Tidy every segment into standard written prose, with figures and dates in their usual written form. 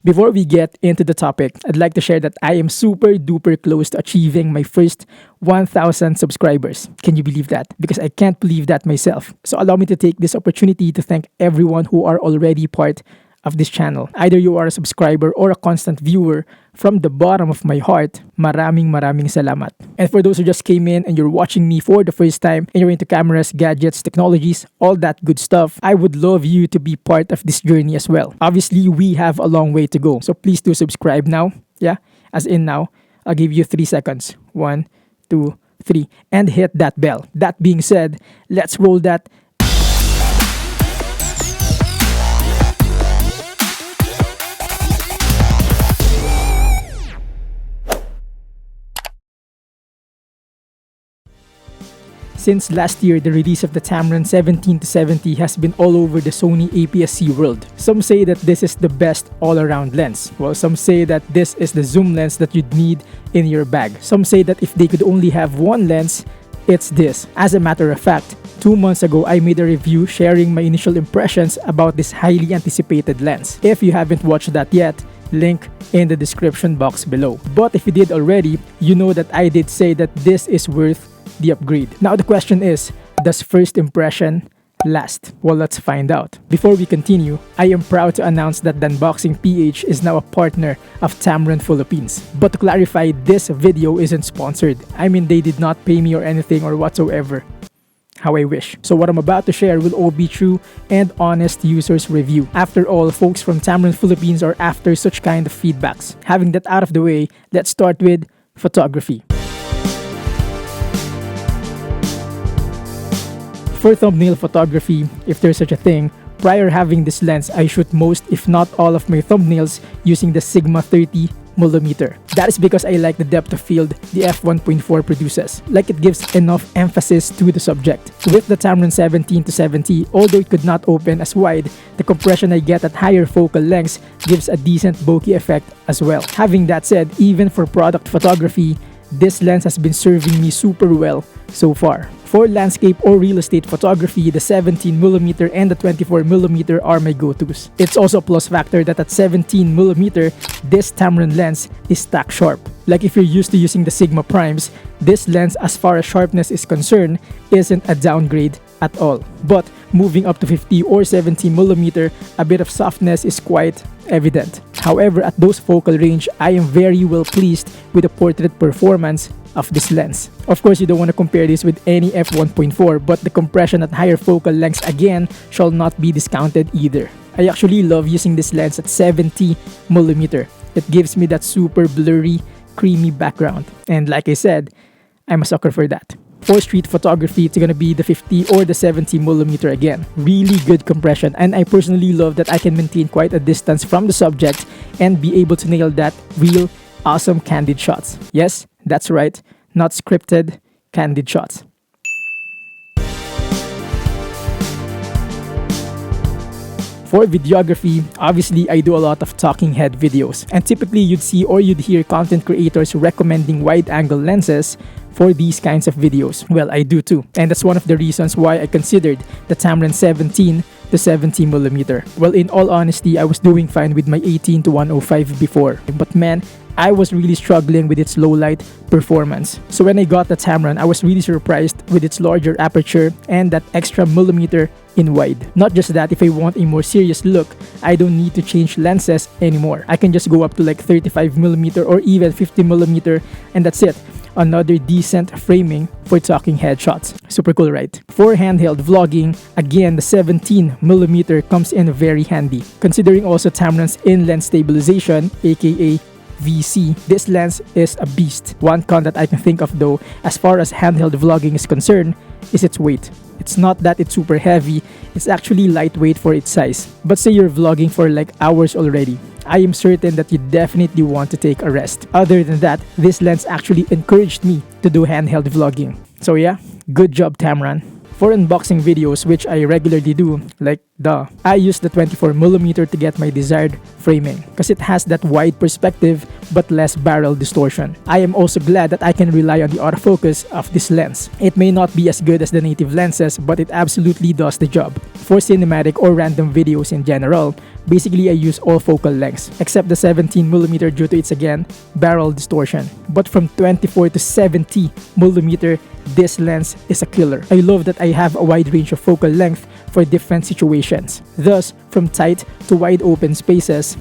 Before we get into the topic, I'd like to share that I am super duper close to achieving my first 1,000 subscribers. Can you believe that? Because I can't believe that myself. So allow me to take this opportunity to thank everyone who are already part of this channel. Either you are a subscriber or a constant viewer, from the bottom of my heart, maraming salamat. And for those who just came in and you're watching me for the first time and you're into cameras, gadgets, technologies, all that good stuff, I would love you to be part of this journey as well. Obviously, we have a long way to go. So please do subscribe now. Yeah, as in now. I'll give you 3 seconds. 1, 2, 3. And hit that bell. That being said, let's roll that. Since last year, the release of the Tamron 17-70 has been all over the Sony APS-C world. Some say that this is the best all-around lens, while some say that this is the zoom lens that you'd need in your bag. Some say that if they could only have one lens, it's this. As a matter of fact, 2 months ago, I made a review sharing my initial impressions about this highly anticipated lens. If you haven't watched that yet, link in the description box below. But if you did already, you know that I did say that this is worth the upgrade. Now the question is, does first impression last? Well, let's find out. Before we continue, I am proud to announce that the Unboxing PH is now a partner of Tamron Philippines. But to clarify, this video isn't sponsored. I mean, they did not pay me or anything or whatsoever. How I wish. So what I'm about to share will all be true and honest users review. After all, folks from Tamron Philippines are after such kind of feedbacks. Having that out of the way, let's start with photography. For thumbnail photography, if there's such a thing, prior having this lens, I shoot most if not all of my thumbnails using the Sigma 30mm. That is because I like the depth of field the f1.4 produces, like it gives enough emphasis to the subject. With the Tamron 17-70, although it could not open as wide, the compression I get at higher focal lengths gives a decent bokeh effect as well. Having that said, even for product photography, this lens has been serving me super well so far. For landscape or real estate photography, the 17mm and the 24mm are my go-tos. It's also a plus factor that at 17mm, this Tamron lens is stack sharp. Like if you're used to using the Sigma primes, this lens as far as sharpness is concerned isn't a downgrade at all. But moving up to 50 or 70mm, a bit of softness is quite evident. However, at those focal range, I am very well pleased with the portrait performance of this lens. Of course, you don't want to compare this with any f1.4, but the compression at higher focal lengths again shall not be discounted either. I actually love using this lens at 70mm. It gives me that super blurry, creamy background. And like I said, I'm a sucker for that. For street photography, it's gonna be the 50 or the 70mm again. Really good compression, and I personally love that I can maintain quite a distance from the subject and be able to nail that real awesome candid shots. Yes, that's right, not scripted, candid shots. For videography, obviously I do a lot of talking head videos, and typically you'd see or you'd hear content creators recommending wide-angle lenses for these kinds of videos. Well, I do too, and that's one of the reasons why I considered the Tamron 17-70mm. Well, in all honesty, I was doing fine with my 18-105 before, but man, I was really struggling with its low light performance. So when I got the Tamron, I was really surprised with its larger aperture and that extra millimeter in wide. Not just that, if I want a more serious look, I don't need to change lenses anymore. I can just go up to like 35mm or even 50mm, and that's it. Another decent framing for talking head shots. Super cool, right? For handheld vlogging, again, the 17mm comes in very handy. Considering also Tamron's in-lens stabilization, aka VC, this lens is a beast. One con that I can think of though, as far as handheld vlogging is concerned, is its weight. It's not that it's super heavy, it's actually lightweight for its size. But say you're vlogging for like hours already, I am certain that you definitely want to take a rest. Other than that, this lens actually encouraged me to do handheld vlogging. So yeah, good job Tamron. For unboxing videos, which I regularly do, I use the 24mm to get my desired framing because it has that wide perspective but less barrel distortion. I am also glad that I can rely on the autofocus of this lens. It may not be as good as the native lenses, but it absolutely does the job. For cinematic or random videos in general, Basically, I use all focal lengths, except the 17mm due to its, again, barrel distortion. But from 24 to 70mm, this lens is a killer. I love that I have a wide range of focal length for different situations. Thus, from tight to wide open spaces,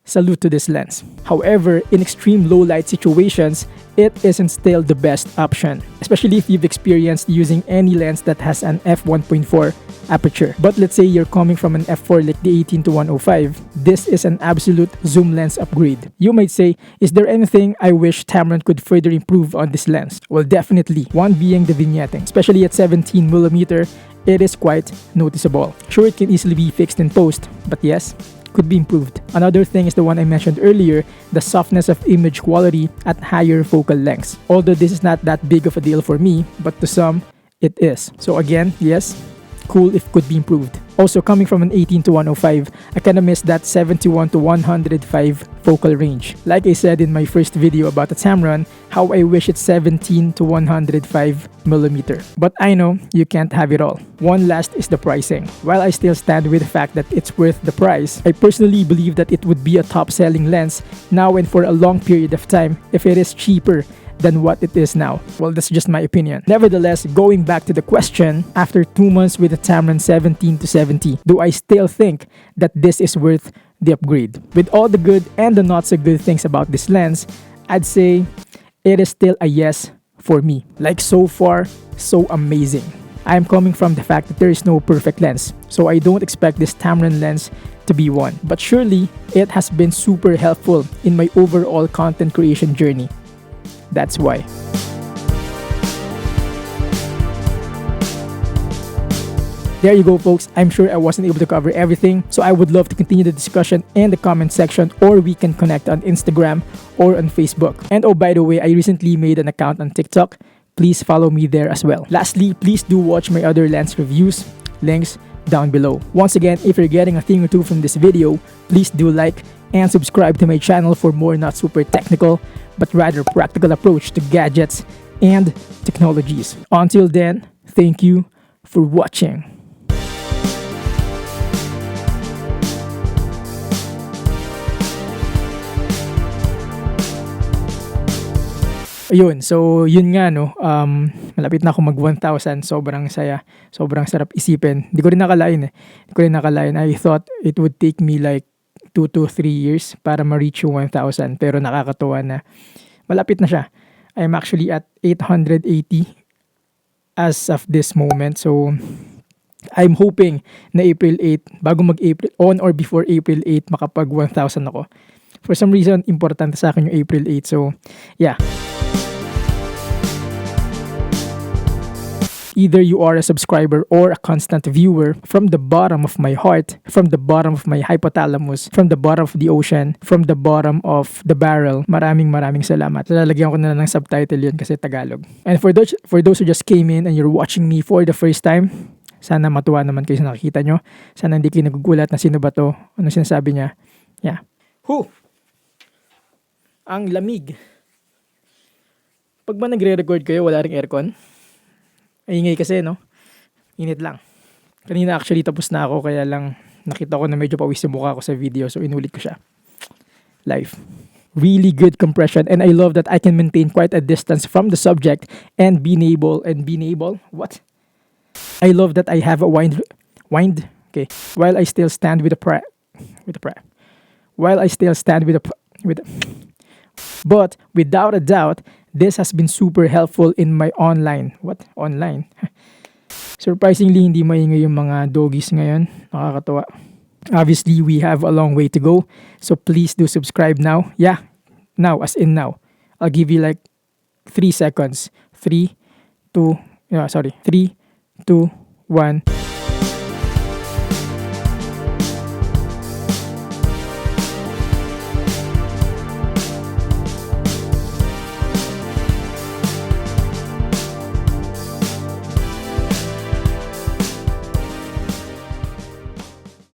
salute to this lens. However, in extreme low light situations, it isn't still the best option, especially if you've experienced using any lens that has an f1.4 aperture. But let's say you're coming from an f4 like the 18-105, this is an absolute zoom lens upgrade. You might say, is there anything I wish Tamron could further improve on this lens? Well, definitely. One being the vignetting, especially at 17mm, it is quite noticeable. Sure, it can easily be fixed in post, but yes, could be improved. Another thing is the one I mentioned earlier, the softness of image quality at higher focal lengths. Although this is not that big of a deal for me, but to some, it is. So again, yes, cool if could be improved. Also, coming from an 18-105, I kinda miss that 71 to 105 focal range. Like I said in my first video about the Tamron, how I wish it's 17 to 105mm. But I know you can't have it all. One last is the pricing. While I still stand with the fact that it's worth the price, I personally believe that it would be a top-selling lens now and for a long period of time if it is cheaper than what it is now. Well, that's just my opinion. Nevertheless, going back to the question, after 2 months with the Tamron 17 to 70, do I still think that this is worth the upgrade? With all the good and the not so good things about this lens, I'd say it is still a yes for me. Like, so far, so amazing. I'm coming from the fact that there is no perfect lens, so I don't expect this Tamron lens to be one. But surely, it has been super helpful in my overall content creation journey. That's why. There you go, folks. I'm sure I wasn't able to cover everything, so I would love to continue the discussion in the comment section, or we can connect on Instagram or on Facebook. And oh, by the way, I recently made an account on TikTok. Please follow me there as well. Lastly, please do watch my other lens reviews. Links down below. Once again, if you're getting a thing or two from this video, please do like and subscribe to my channel for more not super technical, but rather practical approach to gadgets and technologies. Until then, thank you for watching. Ayun, so yun nga no, malapit na ako mag 1,000, sobrang saya, sobrang sarap isipin. Hindi ko rin nakalain. I thought it would take me like 2 to 3 years para ma-reach yung 1,000, pero nakakatuwa na malapit na siya. I'm actually at 880 as of this moment, so I'm hoping na April 8, bago mag-April, on or before April 8, makapag 1,000 ako. For some reason, importante sa akin yung April 8, so yeah. Either you are a subscriber or a constant viewer, from the bottom of my heart, from the bottom of my hypothalamus, from the bottom of the ocean, from the bottom of the barrel, maraming salamat. Lalagyan ko na ng subtitle yun kasi Tagalog. And for those who just came in and you're watching me for the first time, sana matuwa naman kayo sa nakikita nyo. Sana hindi kayo nagugulat na sino ba to, ano sinasabi niya. Yeah. Ang lamig. Pag ba nagre-record kayo, wala ring aircon? Ingay kasi, no? Init lang. Kanina actually tapos na ako, kaya lang nakita ko na medyo pawis yung mukha ko sa video, so inulit ko siya. Live. Really good compression, and I love that I can maintain quite a distance from the subject and being able, what? I love that I have a wind, okay, while I still stand with but without a doubt, this has been super helpful in my online. Surprisingly, hindi maingay yung mga doggies ngayon. Nakakatawa. Obviously, we have a long way to go. So please do subscribe now. Yeah, now, as in now. I'll give you like 3 seconds. 3, 2, 1.